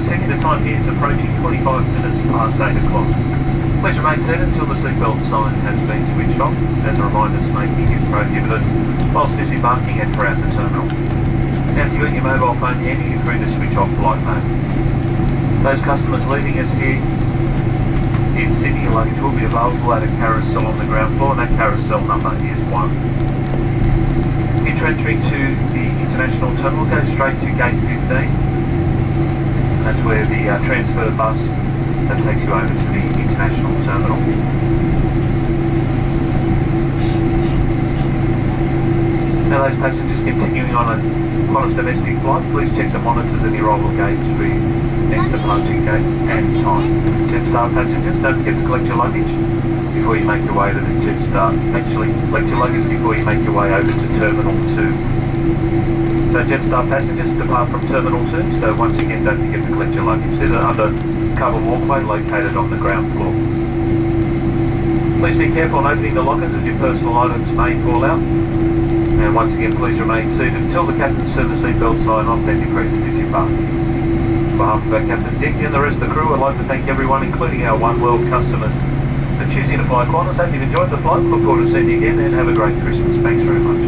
City, the time here is approaching 25 minutes past 8 o'clock. Please remain seated until the seatbelt sign has been switched off. As a reminder, smoking is prohibited whilst disembarking and throughout the terminal. Now, if you got your mobile phone handy, you're free to switch off flight mode. Those customers leaving us here in Sydney, your luggage will be available at a carousel on the ground floor, and that carousel number is 1. Entering to the international terminal, go straight to gate 15. That's where the transfer bus that takes you over to the international terminal. Now those passengers continuing on a Qantas domestic flight, please check the monitors and the arrival gates for your next departure gate and time. Jetstar passengers, don't forget to collect your luggage before you make your way to the Jetstar. Actually, collect your luggage before you make your way over to Terminal 2. So Jetstar passengers depart from Terminal 2, so once again don't forget to collect your luggage. There's an undercover walkway located on the ground floor. Please be careful on opening the lockers as your personal items may fall out. And once again, please remain seated until the captain's service seatbelt sign off, then you're free to disembark. On behalf of our Captain Dick and the rest of the crew, I'd like to thank everyone, including our One World customers, for choosing to fly Qantas. Hope you've enjoyed the flight. Look forward to seeing you again and have a great Christmas. Thanks very much.